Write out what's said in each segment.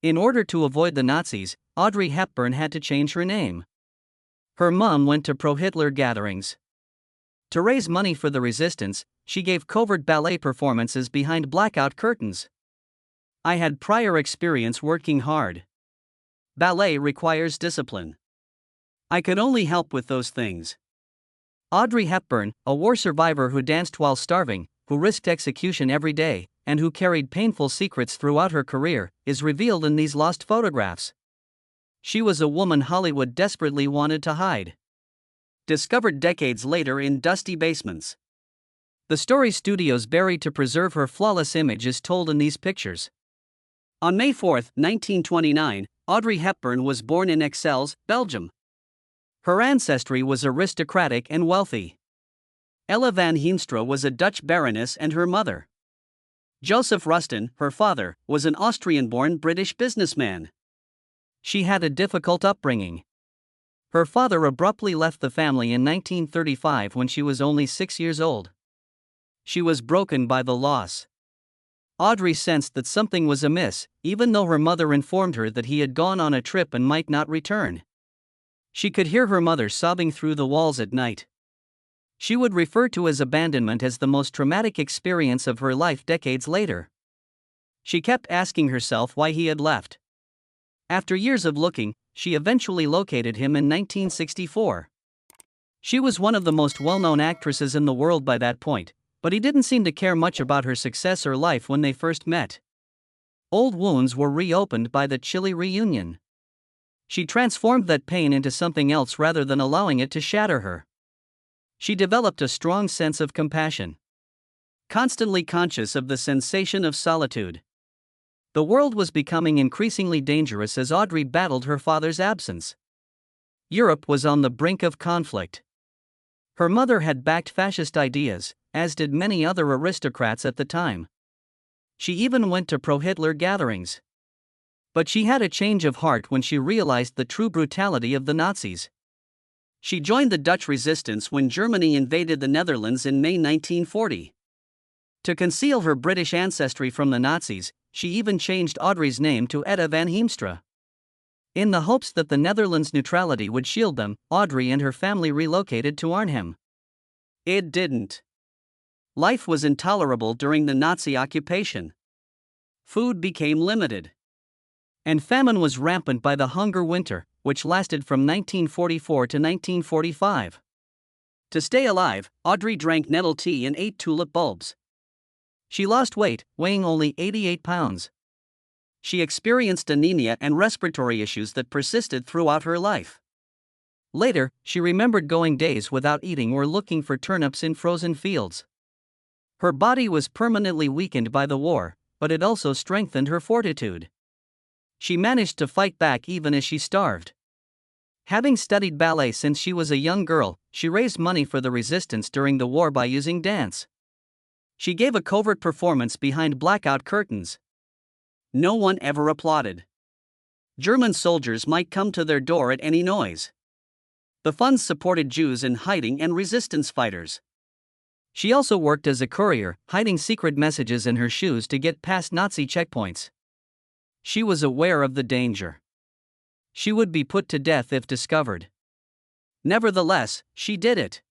In order to avoid the Nazis, Audrey Hepburn had to change her name. Her mom went to pro-Hitler gatherings. To raise money for the resistance, she gave covert ballet performances behind blackout curtains. I had prior experience working hard. Ballet requires discipline. I could only help with those things. Audrey Hepburn, a war survivor who danced while starving, who risked execution every day, and who carried painful secrets throughout her career, is revealed in these lost photographs. She was a woman Hollywood desperately wanted to hide. Discovered decades later in dusty basements. The story studios buried to preserve her flawless image is told in these pictures. On May 4, 1929, Audrey Hepburn was born in Excels, Belgium. Her ancestry was aristocratic and wealthy. Ella van Heemstra was a Dutch baroness and her mother. Joseph Rustin, her father, was an Austrian-born British businessman. She had a difficult upbringing. Her father abruptly left the family in 1935 when she was only 6 years old. She was broken by the loss. Audrey sensed that something was amiss, even though her mother informed her that he had gone on a trip and might not return. She could hear her mother sobbing through the walls at night. She would refer to his abandonment as the most traumatic experience of her life decades later. She kept asking herself why he had left. After years of looking, she eventually located him in 1964. She was one of the most well-known actresses in the world by that point, but he didn't seem to care much about her success or life when they first met. Old wounds were reopened by the chilly reunion. She transformed that pain into something else rather than allowing it to shatter her. She developed a strong sense of compassion. Constantly conscious of the sensation of solitude. The world was becoming increasingly dangerous as Audrey battled her father's absence. Europe was on the brink of conflict. Her mother had backed fascist ideas, as did many other aristocrats at the time. She even went to pro-Hitler gatherings. But she had a change of heart when she realized the true brutality of the Nazis. She joined the Dutch resistance when Germany invaded the Netherlands in May 1940. To conceal her British ancestry from the Nazis, she even changed Audrey's name to Etta van Heemstra. In the hopes that the Netherlands' neutrality would shield them, Audrey and her family relocated to Arnhem. It didn't. Life was intolerable during the Nazi occupation. Food became limited. And famine was rampant by the hunger winter, which lasted from 1944 to 1945. To stay alive, Audrey drank nettle tea and ate tulip bulbs. She lost weight, weighing only 88 pounds. She experienced anemia and respiratory issues that persisted throughout her life. Later, she remembered going days without eating or looking for turnips in frozen fields. Her body was permanently weakened by the war, but it also strengthened her fortitude. She managed to fight back even as she starved. Having studied ballet since she was a young girl, she raised money for the resistance during the war by using dance. She gave a covert performance behind blackout curtains. No one ever applauded. German soldiers might come to their door at any noise. The funds supported Jews in hiding and resistance fighters. She also worked as a courier, hiding secret messages in her shoes to get past Nazi checkpoints. She was aware of the danger. She would be put to death if discovered. Nevertheless, she did it.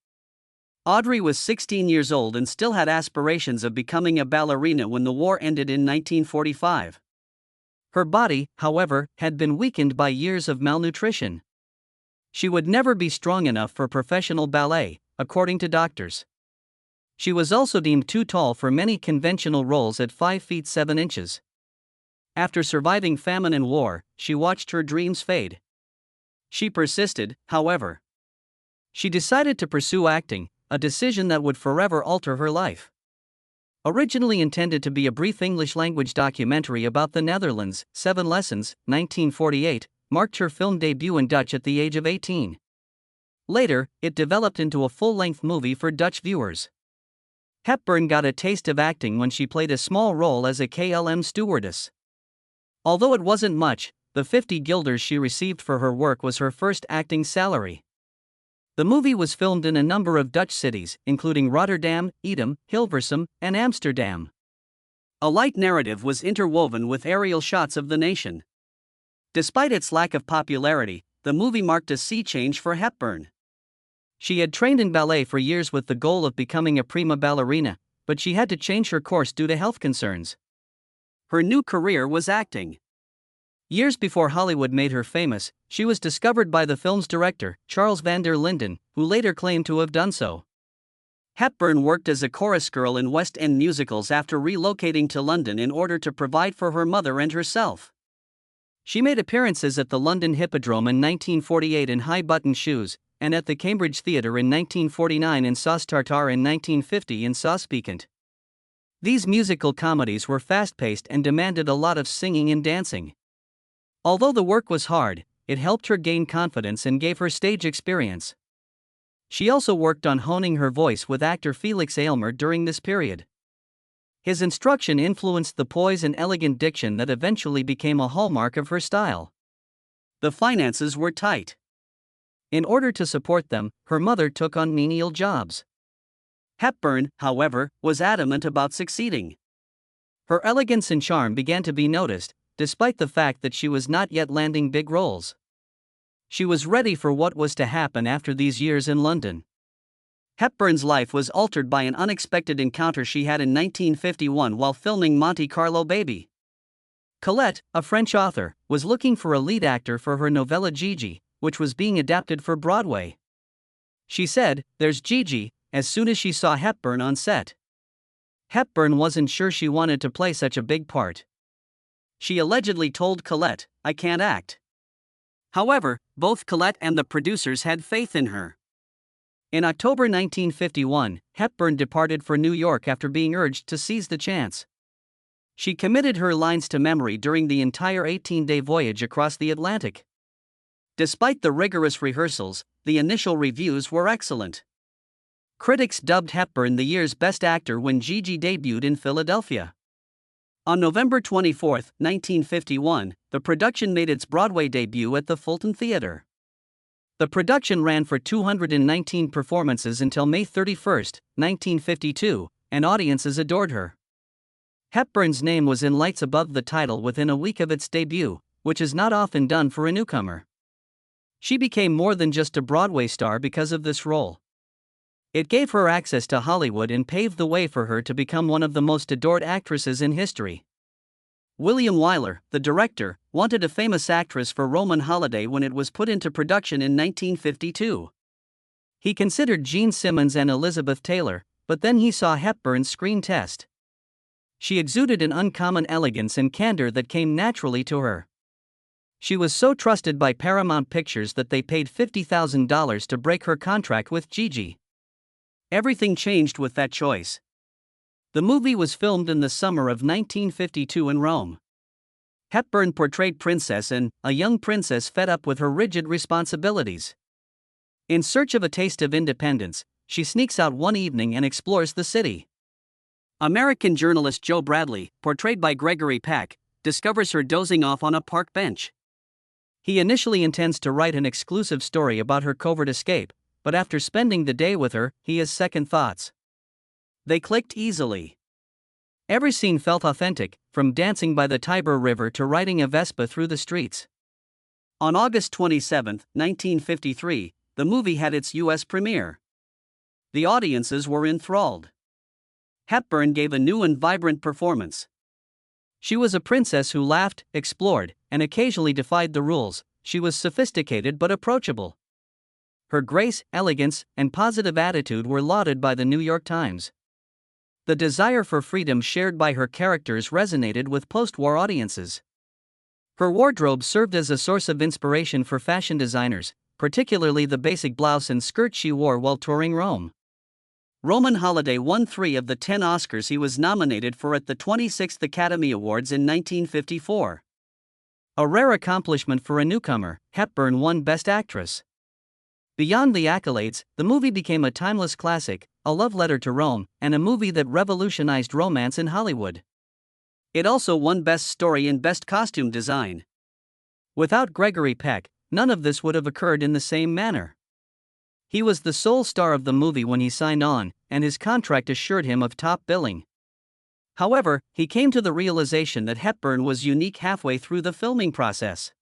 Audrey was 16 years old and still had aspirations of becoming a ballerina when the war ended in 1945. Her body, however, had been weakened by years of malnutrition. She would never be strong enough for professional ballet, according to doctors. She was also deemed too tall for many conventional roles at 5 feet 7 inches. After surviving famine and war, she watched her dreams fade. She persisted, however. She decided to pursue acting, a decision that would forever alter her life. Originally intended to be a brief English-language documentary about the Netherlands, 7 Lessons, 1948, marked her film debut in Dutch at the age of 18. Later, it developed into a full-length movie for Dutch viewers. Hepburn got a taste of acting when she played a small role as a KLM stewardess. Although it wasn't much, the 50 guilders she received for her work was her first acting salary. The movie was filmed in a number of Dutch cities, including Rotterdam, Edam, Hilversum, and Amsterdam. A light narrative was interwoven with aerial shots of the nation. Despite its lack of popularity, the movie marked a sea change for Hepburn. She had trained in ballet for years with the goal of becoming a prima ballerina, but she had to change her course due to health concerns. Her new career was acting. Years before Hollywood made her famous, she was discovered by the film's director, Charles van der Linden, who later claimed to have done so. Hepburn worked as a chorus girl in West End musicals after relocating to London in order to provide for her mother and herself. She made appearances at the London Hippodrome in 1948 in high-button shoes, and at the Cambridge Theatre in 1949 in Sauce Tartare and 1950 in Sauce Piquant. These musical comedies were fast-paced and demanded a lot of singing and dancing. Although the work was hard, it helped her gain confidence and gave her stage experience. She also worked on honing her voice with actor Felix Aylmer during this period. His instruction influenced the poise and elegant diction that eventually became a hallmark of her style. The finances were tight. In order to support them, her mother took on menial jobs. Hepburn, however, was adamant about succeeding. Her elegance and charm began to be noticed, despite the fact that she was not yet landing big roles. She was ready for what was to happen after these years in London. Hepburn's life was altered by an unexpected encounter she had in 1951 while filming Monte Carlo Baby. Colette, a French author, was looking for a lead actor for her novella Gigi, which was being adapted for Broadway. She said, "There's Gigi," as soon as she saw Hepburn on set. Hepburn wasn't sure she wanted to play such a big part. She allegedly told Colette, "I can't act." However, both Colette and the producers had faith in her. In October 1951, Hepburn departed for New York after being urged to seize the chance. She committed her lines to memory during the entire 18-day voyage across the Atlantic. Despite the rigorous rehearsals, the initial reviews were excellent. Critics dubbed Hepburn the year's best actor when Gigi debuted in Philadelphia. On November 24, 1951, the production made its Broadway debut at the Fulton Theatre. The production ran for 219 performances until May 31, 1952, and audiences adored her. Hepburn's name was in lights above the title within a week of its debut, which is not often done for a newcomer. She became more than just a Broadway star because of this role. It gave her access to Hollywood and paved the way for her to become one of the most adored actresses in history. William Wyler, the director, wanted a famous actress for Roman Holiday when it was put into production in 1952. He considered Gene Simmons and Elizabeth Taylor, but then he saw Hepburn's screen test. She exuded an uncommon elegance and candor that came naturally to her. She was so trusted by Paramount Pictures that they paid $50,000 to break her contract with Gigi. Everything changed with that choice. The movie was filmed in the summer of 1952 in Rome. Hepburn portrayed Princess Anne, a young princess fed up with her rigid responsibilities. In search of a taste of independence, she sneaks out one evening and explores the city. American journalist Joe Bradley, portrayed by Gregory Peck, discovers her dozing off on a park bench. He initially intends to write an exclusive story about her covert escape, but after spending the day with her, he has second thoughts. They clicked easily. Every scene felt authentic, from dancing by the Tiber River to riding a Vespa through the streets. On August 27, 1953, the movie had its U.S. premiere. The audiences were enthralled. Hepburn gave a new and vibrant performance. She was a princess who laughed, explored, and occasionally defied the rules. She was sophisticated but approachable. Her grace, elegance, and positive attitude were lauded by the New York Times. The desire for freedom shared by her characters resonated with post-war audiences. Her wardrobe served as a source of inspiration for fashion designers, particularly the basic blouse and skirt she wore while touring Rome. Roman Holiday won 3 of the 10 Oscars he was nominated for at the 26th Academy Awards in 1954. A rare accomplishment for a newcomer, Hepburn won Best Actress. Beyond the accolades, the movie became a timeless classic, a love letter to Rome, and a movie that revolutionized romance in Hollywood. It also won Best Story and Best Costume Design. Without Gregory Peck, none of this would have occurred in the same manner. He was the sole star of the movie when he signed on, and his contract assured him of top billing. However, he came to the realization that Hepburn was unique halfway through the filming process.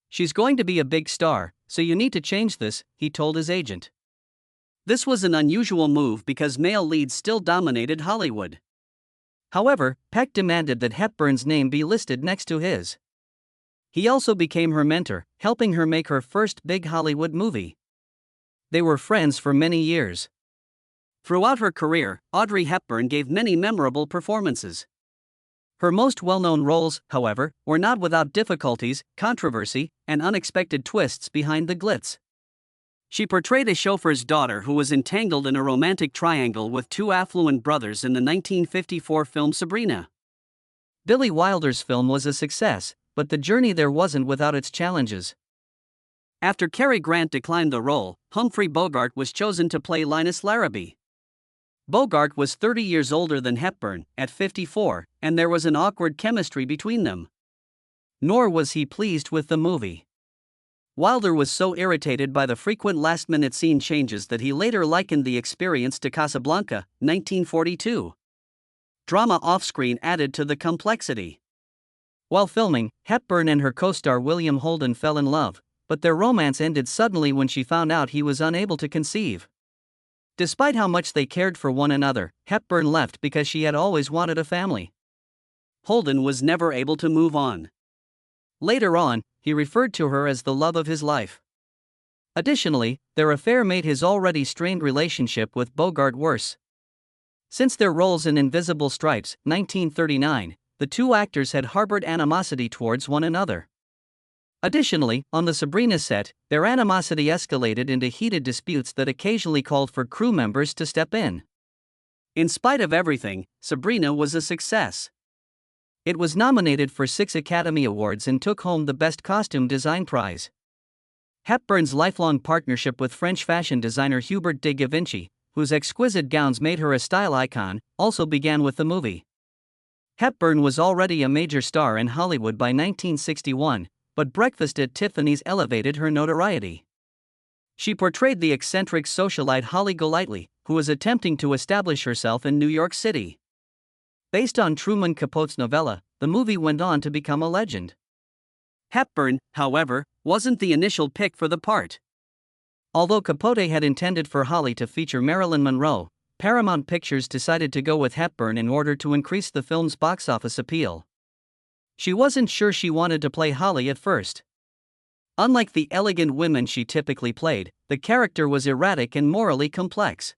"She's going to be a big star, so you need to change this," he told his agent. This was an unusual move because male leads still dominated Hollywood. However, Peck demanded that Hepburn's name be listed next to his. He also became her mentor, helping her make her first big Hollywood movie. They were friends for many years. Throughout her career, Audrey Hepburn gave many memorable performances. Her most well-known roles, however, were not without difficulties, controversy, and unexpected twists behind the glitz. She portrayed a chauffeur's daughter who was entangled in a romantic triangle with two affluent brothers in the 1954 film Sabrina. Billy Wilder's film was a success, but the journey there wasn't without its challenges. After Cary Grant declined the role, Humphrey Bogart was chosen to play Linus Larrabee. Bogart was 30 years older than Hepburn, at 54, and there was an awkward chemistry between them. Nor was he pleased with the movie. Wilder was so irritated by the frequent last-minute scene changes that he later likened the experience to Casablanca, 1942. Drama off-screen added to the complexity. While filming, Hepburn and her co-star William Holden fell in love, but their romance ended suddenly when she found out he was unable to conceive. Despite how much they cared for one another, Hepburn left because she had always wanted a family. Holden was never able to move on. Later on, he referred to her as the love of his life. Additionally, their affair made his already strained relationship with Bogart worse. Since their roles in Invisible Stripes, 1939, the two actors had harbored animosity towards one another. Additionally, on the Sabrina set, their animosity escalated into heated disputes that occasionally called for crew members to step in. In spite of everything, Sabrina was a success. It was nominated for 6 Academy Awards and took home the Best Costume Design prize. Hepburn's lifelong partnership with French fashion designer Hubert de Givenchy, whose exquisite gowns made her a style icon, also began with the movie. Hepburn was already a major star in Hollywood by 1961, but Breakfast at Tiffany's elevated her notoriety. She portrayed the eccentric socialite Holly Golightly, who was attempting to establish herself in New York City. Based on Truman Capote's novella, the movie went on to become a legend. Hepburn, however, wasn't the initial pick for the part. Although Capote had intended for Holly to feature Marilyn Monroe, Paramount Pictures decided to go with Hepburn in order to increase the film's box office appeal. She wasn't sure she wanted to play Holly at first. Unlike the elegant women she typically played, the character was erratic and morally complex.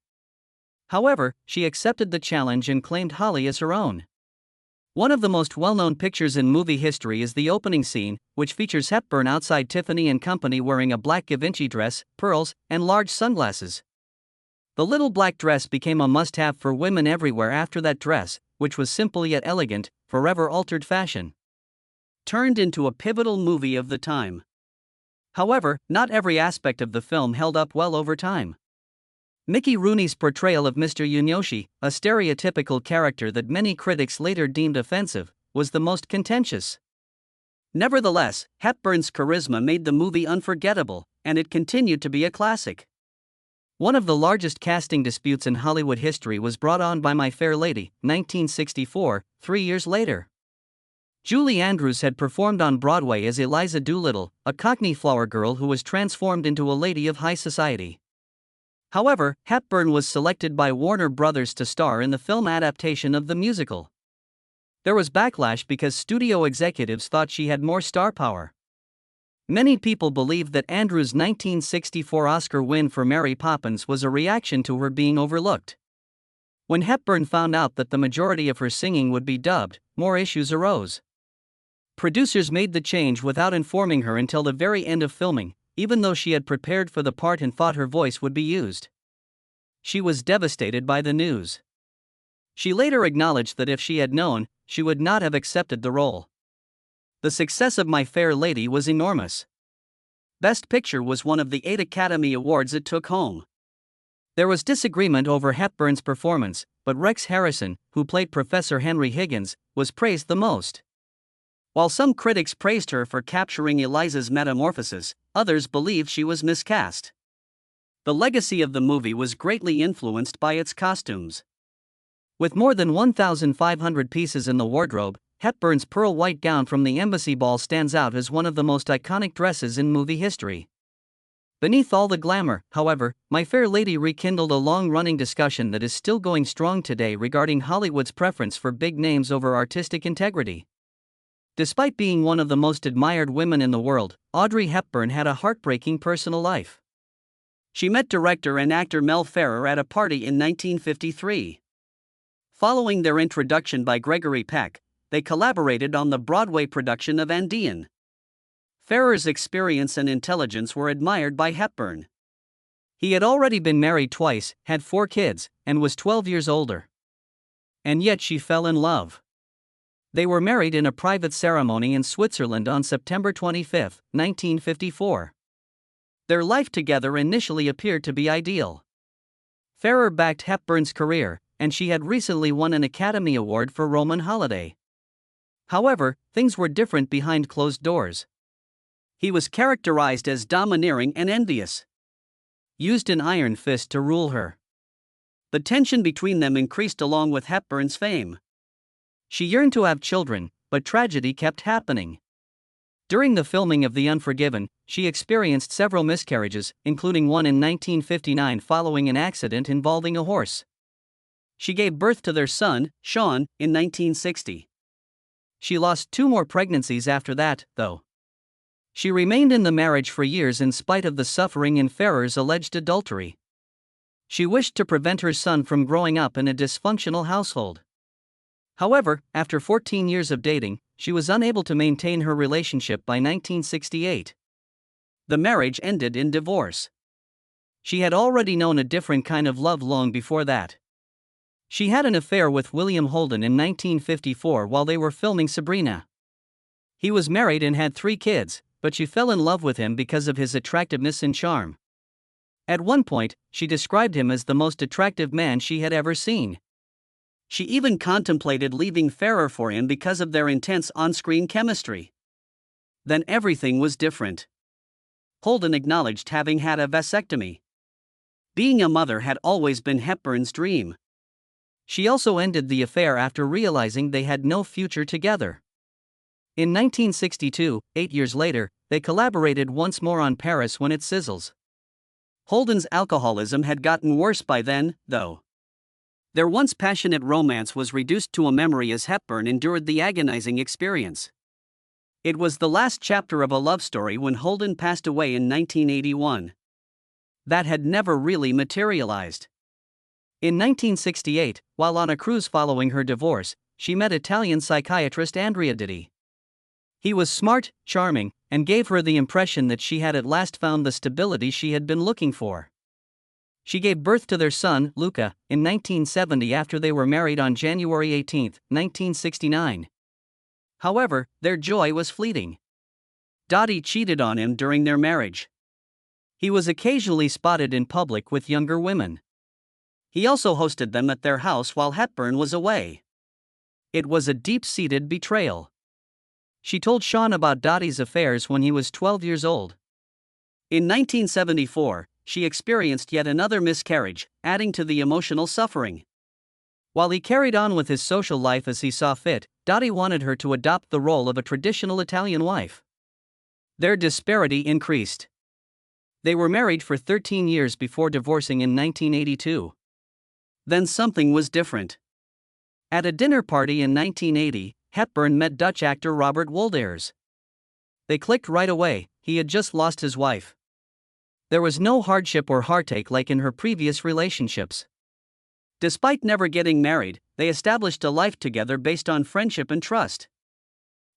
However, she accepted the challenge and claimed Holly as her own. One of the most well-known pictures in movie history is the opening scene, which features Hepburn outside Tiffany & Company wearing a black Givenchy dress, pearls, and large sunglasses. The little black dress became a must-have for women everywhere after that dress, which was simple yet elegant, forever altered fashion. Turned into a pivotal movie of the time. However, not every aspect of the film held up well over time. Mickey Rooney's portrayal of Mr. Yunyoshi, a stereotypical character that many critics later deemed offensive, was the most contentious. Nevertheless, Hepburn's charisma made the movie unforgettable, and it continued to be a classic. One of the largest casting disputes in Hollywood history was brought on by My Fair Lady, 1964, 3 years later. Julie Andrews had performed on Broadway as Eliza Doolittle, a Cockney flower girl who was transformed into a lady of high society. However, Hepburn was selected by Warner Brothers to star in the film adaptation of the musical. There was backlash because studio executives thought she had more star power. Many people believed that Andrews' 1964 Oscar win for Mary Poppins was a reaction to her being overlooked. When Hepburn found out that the majority of her singing would be dubbed, more issues arose. Producers made the change without informing her until the very end of filming, even though she had prepared for the part and thought her voice would be used. She was devastated by the news. She later acknowledged that if she had known, she would not have accepted the role. The success of My Fair Lady was enormous. Best Picture was one of the 8 Academy Awards it took home. There was disagreement over Hepburn's performance, but Rex Harrison, who played Professor Henry Higgins, was praised the most. While some critics praised her for capturing Eliza's metamorphosis, others believed she was miscast. The legacy of the movie was greatly influenced by its costumes. With more than 1,500 pieces in the wardrobe, Hepburn's pearl white gown from the embassy ball stands out as one of the most iconic dresses in movie history. Beneath all the glamour, however, My Fair Lady rekindled a long-running discussion that is still going strong today regarding Hollywood's preference for big names over artistic integrity. Despite being one of the most admired women in the world, Audrey Hepburn had a heartbreaking personal life. She met director and actor Mel Ferrer at a party in 1953. Following their introduction by Gregory Peck, they collaborated on the Broadway production of Andean. Ferrer's experience and intelligence were admired by Hepburn. He had already been married twice, had 4 kids, and was 12 years older. And yet she fell in love. They were married in a private ceremony in Switzerland on September 25, 1954. Their life together initially appeared to be ideal. Ferrer backed Hepburn's career, and she had recently won an Academy Award for Roman Holiday. However, things were different behind closed doors. He was characterized as domineering and envious. Used an iron fist to rule her. The tension between them increased along with Hepburn's fame. She yearned to have children, but tragedy kept happening. During the filming of The Unforgiven, she experienced several miscarriages, including one in 1959 following an accident involving a horse. She gave birth to their son, Sean, in 1960. She lost 2 more pregnancies after that, though. She remained in the marriage for years in spite of the suffering in Ferrer's alleged adultery. She wished to prevent her son from growing up in a dysfunctional household. However, after 14 years of dating, she was unable to maintain her relationship by 1968. The marriage ended in divorce. She had already known a different kind of love long before that. She had an affair with William Holden in 1954 while they were filming Sabrina. He was married and had 3 kids, but she fell in love with him because of his attractiveness and charm. At one point, she described him as the most attractive man she had ever seen. She even contemplated leaving Ferrer for him because of their intense on-screen chemistry. Then everything was different. Holden acknowledged having had a vasectomy. Being a mother had always been Hepburn's dream. She also ended the affair after realizing they had no future together. In 1962, 8 years later, they collaborated once more on Paris When It Sizzles. Holden's alcoholism had gotten worse by then, though. Their once passionate romance was reduced to a memory as Hepburn endured the agonizing experience. It was the last chapter of a love story when Holden passed away in 1981. That had never really materialized. In 1968, while on a cruise following her divorce, she met Italian psychiatrist Andrea Ditti. He was smart, charming, and gave her the impression that she had at last found the stability she had been looking for. She gave birth to their son, Luca, in 1970 after they were married on January 18, 1969. However, their joy was fleeting. Ditti cheated on him during their marriage. He was occasionally spotted in public with younger women. He also hosted them at their house while Hepburn was away. It was a deep-seated betrayal. She told Sean about Ditti's affairs when he was 12 years old. In 1974, she experienced yet another miscarriage, adding to the emotional suffering. While he carried on with his social life as he saw fit, Ditti wanted her to adopt the role of a traditional Italian wife. Their disparity increased. They were married for 13 years before divorcing in 1982. Then something was different. At a dinner party in 1980, Hepburn met Dutch actor Robert Wolders. They clicked right away. He had just lost his wife. There was no hardship or heartache like in her previous relationships. Despite never getting married, they established a life together based on friendship and trust.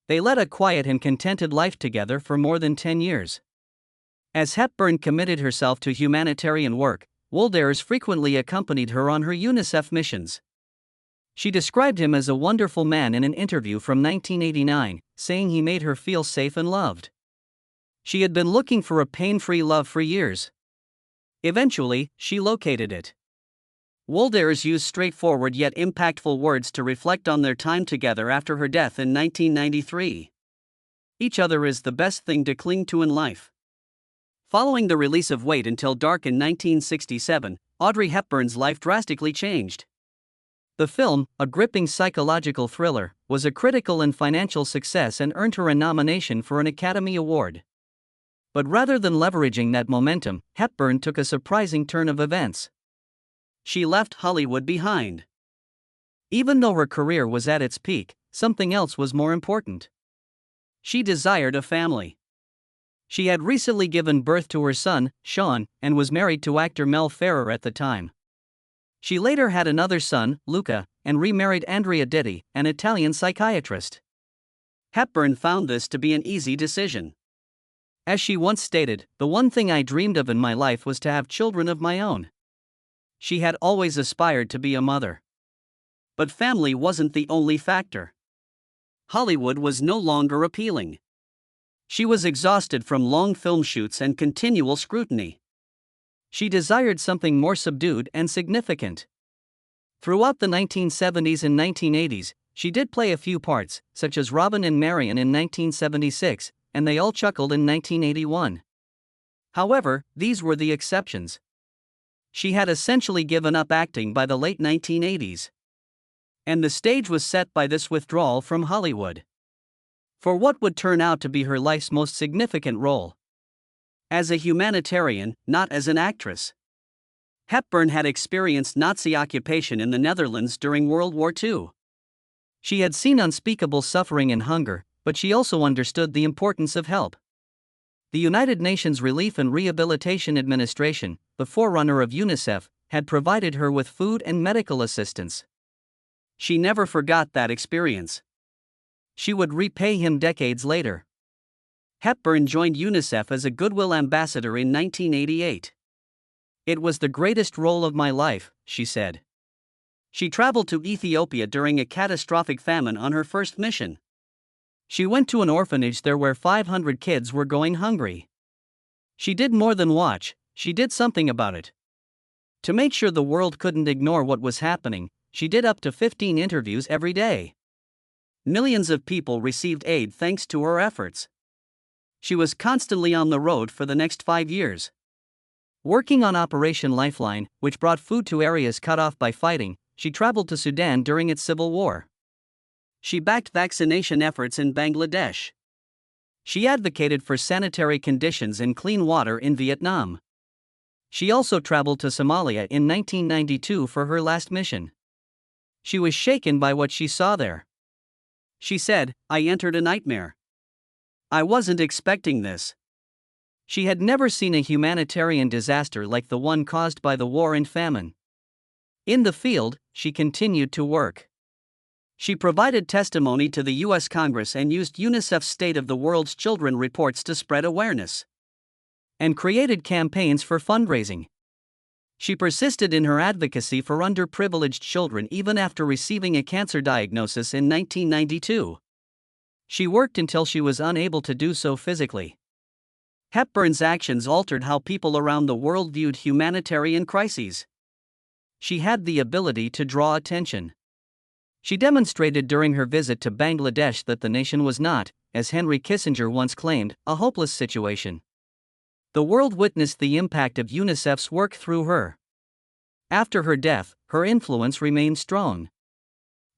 They led a quiet and contented life together for more than 10 years. As Hepburn committed herself to humanitarian work, Wolders frequently accompanied her on her UNICEF missions. She described him as a wonderful man in an interview from 1989, saying he made her feel safe and loved. She had been looking for a pain-free love for years. Eventually, she located it. Wolders used straightforward yet impactful words to reflect on their time together after her death in 1993. Each other is the best thing to cling to in life. Following the release of Wait Until Dark in 1967, Audrey Hepburn's life drastically changed. The film, a gripping psychological thriller, was a critical and financial success and earned her a nomination for an Academy Award. But rather than leveraging that momentum, Hepburn took a surprising turn of events. She left Hollywood behind. Even though her career was at its peak, something else was more important. She desired a family. She had recently given birth to her son, Sean, and was married to actor Mel Ferrer at the time. She later had another son, Luca, and remarried Andrea Ditti, an Italian psychiatrist. Hepburn found this to be an easy decision. As she once stated, "The one thing I dreamed of in my life was to have children of my own." She had always aspired to be a mother. But family wasn't the only factor. Hollywood was no longer appealing. She was exhausted from long film shoots and continual scrutiny. She desired something more subdued and significant. Throughout the 1970s and 1980s, she did play a few parts, such as Robin and Marian in 1976, and They All Chuckled in 1981. However, these were the exceptions. She had essentially given up acting by the late 1980s. And the stage was set by this withdrawal from Hollywood. For what would turn out to be her life's most significant role. As a humanitarian, not as an actress. Hepburn had experienced Nazi occupation in the Netherlands during World War II. She had seen unspeakable suffering and hunger, but she also understood the importance of help. The United Nations Relief and Rehabilitation Administration, the forerunner of UNICEF, had provided her with food and medical assistance. She never forgot that experience. She would repay him decades later. Hepburn joined UNICEF as a Goodwill Ambassador in 1988. "It was the greatest role of my life," she said. She traveled to Ethiopia during a catastrophic famine on her first mission. She went to an orphanage there where 500 kids were going hungry. She did more than watch, she did something about it. To make sure the world couldn't ignore what was happening, she did up to 15 interviews every day. Millions of people received aid thanks to her efforts. She was constantly on the road for the next 5 years. Working on Operation Lifeline, which brought food to areas cut off by fighting, she traveled to Sudan during its civil war. She backed vaccination efforts in Bangladesh. She advocated for sanitary conditions and clean water in Vietnam. She also traveled to Somalia in 1992 for her last mission. She was shaken by what she saw there. She said, "I entered a nightmare. I wasn't expecting this." She had never seen a humanitarian disaster like the one caused by the war and famine. In the field, she continued to work. She provided testimony to the U.S. Congress and used UNICEF's State of the World's Children reports to spread awareness. And created campaigns for fundraising. She persisted in her advocacy for underprivileged children even after receiving a cancer diagnosis in 1992. She worked until she was unable to do so physically. Hepburn's actions altered how people around the world viewed humanitarian crises. She had the ability to draw attention. She demonstrated during her visit to Bangladesh that the nation was not, as Henry Kissinger once claimed, a hopeless situation. The world witnessed the impact of UNICEF's work through her. After her death, her influence remained strong.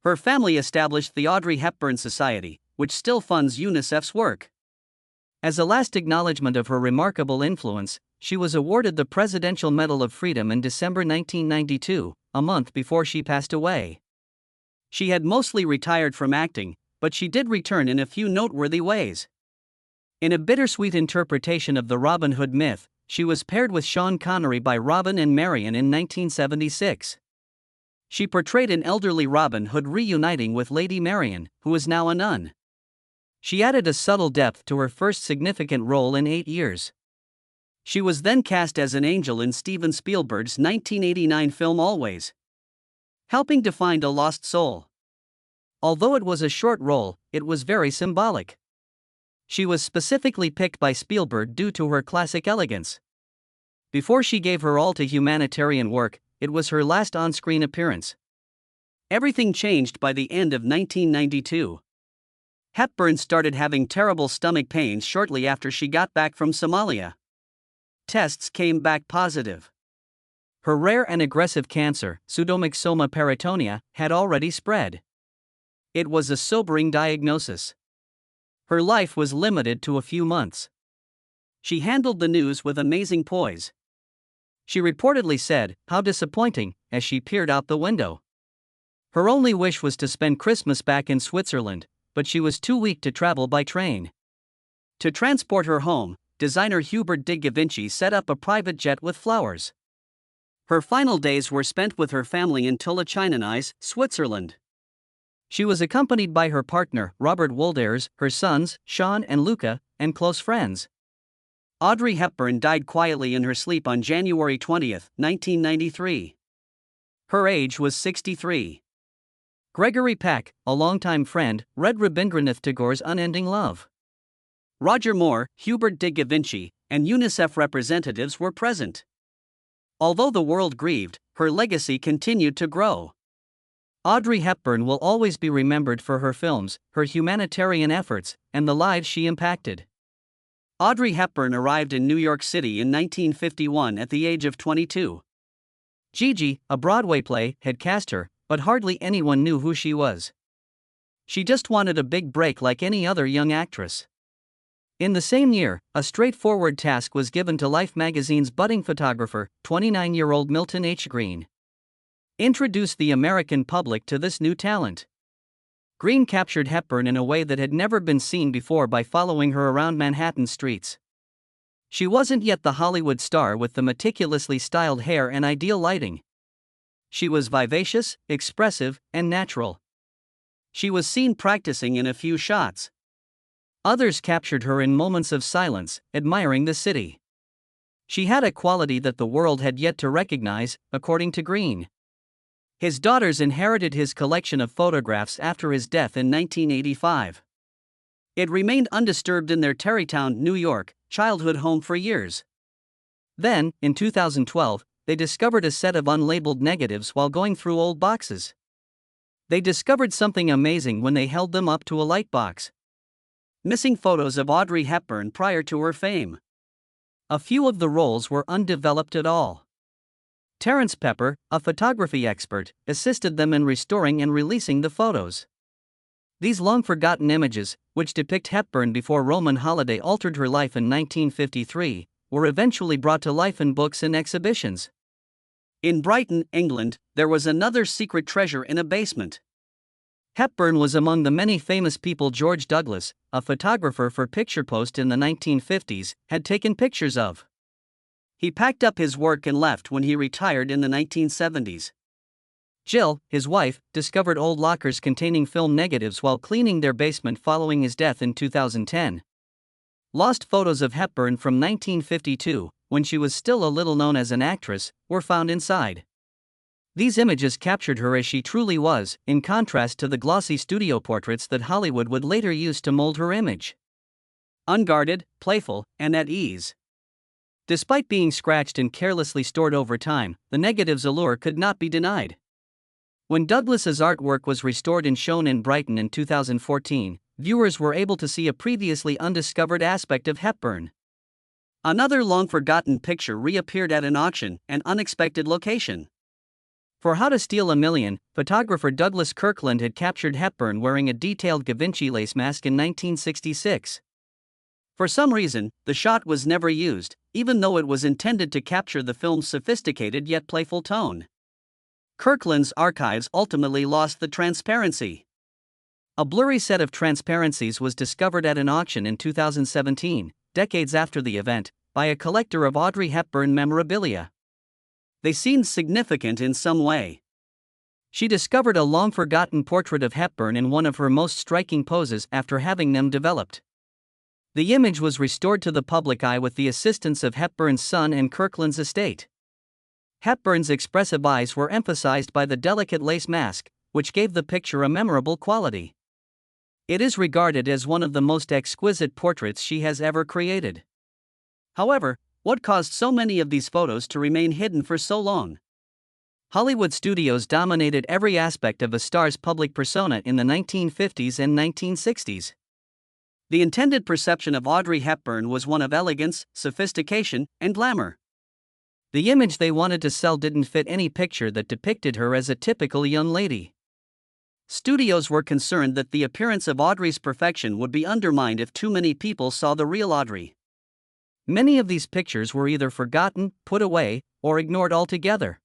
Her family established the Audrey Hepburn Society, which still funds UNICEF's work. As a last acknowledgement of her remarkable influence, she was awarded the Presidential Medal of Freedom in December 1992, a month before she passed away. She had mostly retired from acting, but she did return in a few noteworthy ways. In a bittersweet interpretation of the Robin Hood myth, she was paired with Sean Connery by Robin and Marian in 1976. She portrayed an elderly Robin Hood reuniting with Lady Marian, who is now a nun. She added a subtle depth to her first significant role in 8 years. She was then cast as an angel in Steven Spielberg's 1989 film Always, helping to find a lost soul. Although it was a short role, it was very symbolic. She was specifically picked by Spielberg due to her classic elegance. Before she gave her all to humanitarian work, it was her last on-screen appearance. Everything changed by the end of 1992. Hepburn started having terrible stomach pains shortly after she got back from Somalia. Tests came back positive. Her rare and aggressive cancer, pseudomyxoma peritonia, had already spread. It was a sobering diagnosis. Her life was limited to a few months. She handled the news with amazing poise. She reportedly said, "How disappointing," as she peered out the window. Her only wish was to spend Christmas back in Switzerland, but she was too weak to travel by train. To transport her home, designer Hubert de Givenchy set up a private jet with flowers. Her final days were spent with her family in Tolochinenise, Switzerland. She was accompanied by her partner, Robert Wolders, her sons, Sean and Luca, and close friends. Audrey Hepburn died quietly in her sleep on January 20, 1993. Her age was 63. Gregory Peck, a longtime friend, read Rabindranath Tagore's Unending Love. Roger Moore, Hubert de Givenchy, and UNICEF representatives were present. Although the world grieved, her legacy continued to grow. Audrey Hepburn will always be remembered for her films, her humanitarian efforts, and the lives she impacted. Audrey Hepburn arrived in New York City in 1951 at the age of 22. Gigi, a Broadway play, had cast her, but hardly anyone knew who she was. She just wanted a big break like any other young actress. In the same year, a straightforward task was given to Life magazine's budding photographer, 29-year-old Milton H. Green. Introduce the American public to this new talent. Green captured Hepburn in a way that had never been seen before by following her around Manhattan streets. She wasn't yet the Hollywood star with the meticulously styled hair and ideal lighting. She was vivacious, expressive, and natural. She was seen practicing in a few shots. Others captured her in moments of silence, admiring the city. She had a quality that the world had yet to recognize, according to Green. His daughters inherited his collection of photographs after his death in 1985. It remained undisturbed in their Tarrytown, New York, childhood home for years. Then, in 2012, they discovered a set of unlabeled negatives while going through old boxes. They discovered something amazing when they held them up to a lightbox. Missing photos of Audrey Hepburn prior to her fame. A few of the rolls were undeveloped at all. Terence Pepper, a photography expert, assisted them in restoring and releasing the photos. These long-forgotten images, which depict Hepburn before Roman holiday altered her life in 1953, were eventually brought to life in books and exhibitions. In Brighton, England, there was another secret treasure in a basement. Hepburn was among the many famous people George Douglas, a photographer for Picture Post in the 1950s, had taken pictures of. He packed up his work and left when he retired in the 1970s. Jill, his wife, discovered old lockers containing film negatives while cleaning their basement following his death in 2010. Lost photos of Hepburn from 1952, when she was still a little known as an actress, were found inside. These images captured her as she truly was, in contrast to the glossy studio portraits that Hollywood would later use to mold her image. Unguarded, playful, and at ease. Despite being scratched and carelessly stored over time, the negative's allure could not be denied. When Douglas's artwork was restored and shown in Brighton in 2014, viewers were able to see a previously undiscovered aspect of Hepburn. Another long-forgotten picture reappeared at an auction, an unexpected location. For How to Steal a Million, photographer Douglas Kirkland had captured Hepburn wearing a detailed Givenchy lace mask in 1966. For some reason, the shot was never used, even though it was intended to capture the film's sophisticated yet playful tone. Kirkland's archives ultimately lost the transparency. A blurry set of transparencies was discovered at an auction in 2017, decades after the event, by a collector of Audrey Hepburn memorabilia. They seemed significant in some way. She discovered a long-forgotten portrait of Hepburn in one of her most striking poses after having them developed. The image was restored to the public eye with the assistance of Hepburn's son and Kirkland's estate. Hepburn's expressive eyes were emphasized by the delicate lace mask, which gave the picture a memorable quality. It is regarded as one of the most exquisite portraits she has ever created. However, what caused so many of these photos to remain hidden for so long? Hollywood studios dominated every aspect of a star's public persona in the 1950s and 1960s. The intended perception of Audrey Hepburn was one of elegance, sophistication, and glamour. The image they wanted to sell didn't fit any picture that depicted her as a typical young lady. Studios were concerned that the appearance of Audrey's perfection would be undermined if too many people saw the real Audrey. Many of these pictures were either forgotten, put away, or ignored altogether.